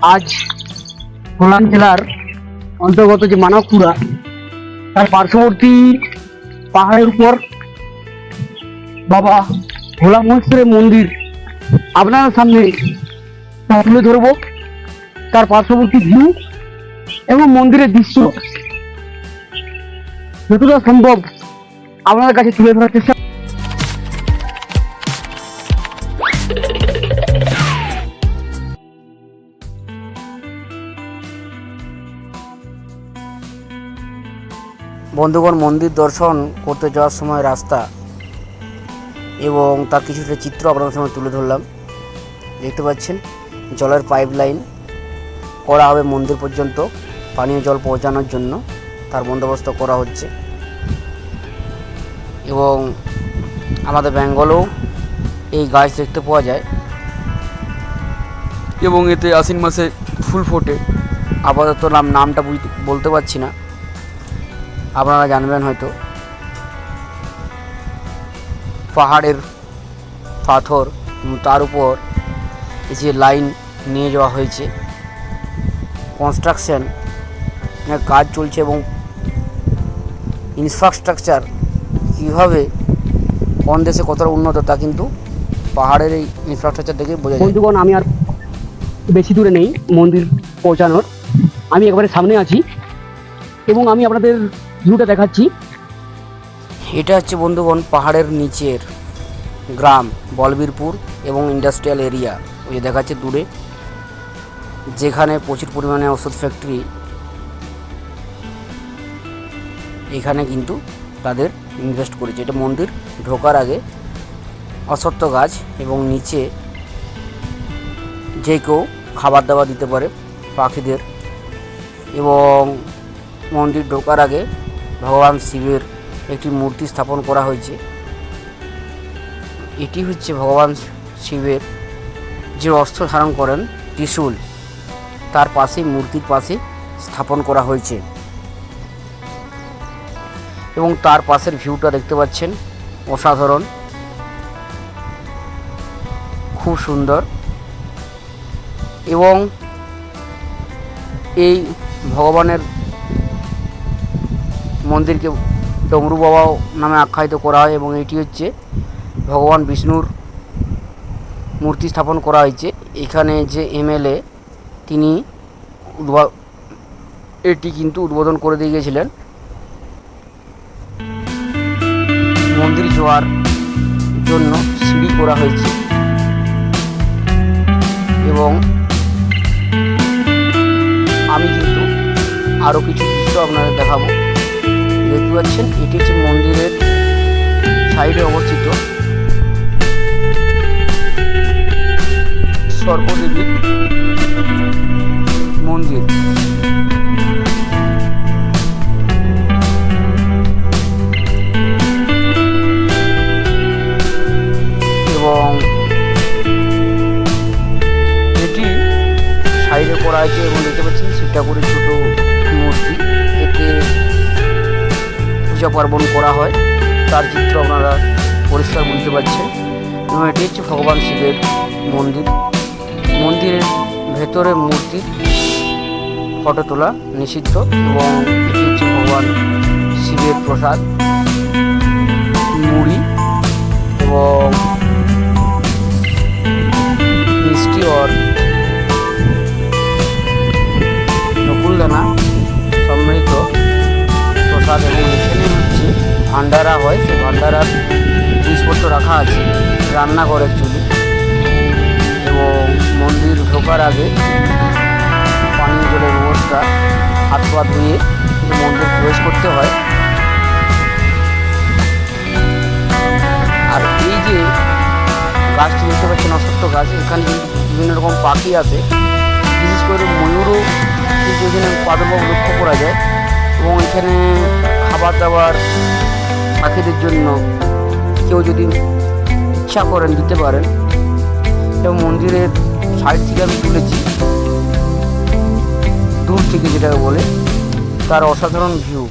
আজ কোরআন জেলার অন্তর্গত যে মানবপুরা তার পার্শ্ববর্তী পাহাড়ের উপর বাবা ভোলা মহেশ্বরের মন্দির আপনার সামনে তা তুলে ধরব। তার পার্শ্ববর্তী ভিউ এবং মন্দিরের দৃশ্য যতটা সম্ভব আপনার কাছে তুলে ধরার চেষ্টা। বন্ধুগণ, মন্দির দর্শন করতে যাওয়ার সময় রাস্তা এবং তার কিছুটা চিত্র আপনাদের সামনে তুলে ধরলাম। দেখতে পাচ্ছেন জলের পাইপ লাইন করা হবে মন্দির পর্যন্ত, পানীয় জল পৌঁছানোর জন্য তার বন্দোবস্ত করা হচ্ছে। এবং আমাদের বেঙ্গলেও এই গাছ দেখতে পাওয়া যায় এবং এতে আশ্বিন মাসে ফুল ফোটে। আপাতত নামটা বলতে পারছি না, আপনারা জানবেন হয়তো। পাহাড়ের পাথর, তার উপর যে লাইন নিয়ে যাওয়া হয়েছে, কনস্ট্রাকশন কাজ চলছে এবং ইনফ্রাস্ট্রাকচার কীভাবে কোন দেশে কতটা উন্নত তা কিন্তু পাহাড়ের এই ইনফ্রাস্ট্রাকচার দেখে বোঝা যায়। বন্ধুগণ, আমি আর বেশি দূরে নেই মন্দির পৌঁছানোর, আমি একেবারে সামনে আছি এবং আমি আপনাদের ভিউটা দেখাচ্ছি। এটা হচ্ছে বন্ধুগণ পাহাড়ের নিচের গ্রাম বলবীরপুর এবং ইন্ডাস্ট্রিয়াল এরিয়া। ওই যে দেখাচ্ছে দূরে, যেখানে প্রচুর পরিমাণে ওষুধ ফ্যাক্টরি। এখানে কিন্তু তাদের ইনভেস্ট করেছে। এটা মন্দির ঢোকার আগে অশ্বত্থ গাছ এবং নিচে যে কেউ খাবার দাবার দিতে পারে পাখিদের। এবং মন্দির ঢোকার আগে ভগবান শিবের একটি মূর্তি স্থাপন করা হয়েছে। এটি হচ্ছে ভগবান শিবের যে অস্ত্র ধারণ করেন ত্রিশূল, তার পাশে মূর্তির পাশে স্থাপন করা হয়েছে। এবং তার পাশের ভিউটা দেখতে পাচ্ছেন, অসাধারণ, খুব সুন্দর। এবং এই ভগবানের মন্দিরকে ডমরু বাবা নামে আখ্যায়িত করা হয় এবং এটি হচ্ছে ভগবান বিষ্ণুর মূর্তি স্থাপন করা হয়েছে। এখানে যে এমএলএ তিনি এটি কিন্তু উদ্বোধন করে দিয়ে গিয়েছিলেন। মন্দির যাওয়ার জন্য সিঁড়ি করা হয়েছে এবং আমি কিন্তু আরও কিছু দৃশ্য আপনাদের দেখাবো। দেখতে পাচ্ছেন এটি হচ্ছে মন্দিরের সাইডে অবস্থিত সর্পদেবীর মন্দির। এবং এটি সাইডে করা হয়েছে এবং দেখতে পাচ্ছেন শিব ঠাকুরের ছোটো মূর্তি। এতে পূজা পার্বণ করা হয়, তার চিত্র আপনারা পরিষ্কার বুঝতে পারছেন। এবং এটি হচ্ছে ভগবান শিবের মন্দির। মন্দিরের ভেতরে মূর্তির ফটো তোলা নিষিদ্ধ এবং এটি হচ্ছে ভগবান শিবের প্রসাদ মুড়ি এবং মিষ্টি और নকুলদানা সমৃদ্ধ প্রসাদ। এবং এখানে হচ্ছে ভান্ডারা হয়, সেই ভান্ডারার জিনিসপত্র রাখা আছে, রান্নাঘরের চুলি। এবং মন্দির ঢোকার আগে পানীয় জলের ব্যবস্থা, হাত পা ধুয়ে মন্দির প্রবেশ করতে হয়। আর এই যে গাছটি দেখতে পাচ্ছেন অশ্বত্থ গাছ, এখানে কিন্তু বিভিন্ন রকম পাখি আছে, বিশেষ করে ময়ূরও কিন্তু এখানে প্রাদুর্ভাব লক্ষ্য করা যায়। এবং এখানে খাবার দাবার পাখিদের জন্য কেউ যদি ইচ্ছা করেন দিতে পারেন। এবং মন্দিরের সাইড থেকে আমি তুলেছি, দূর থেকে যেটাকে বলে, তার অসাধারণ ভিউ।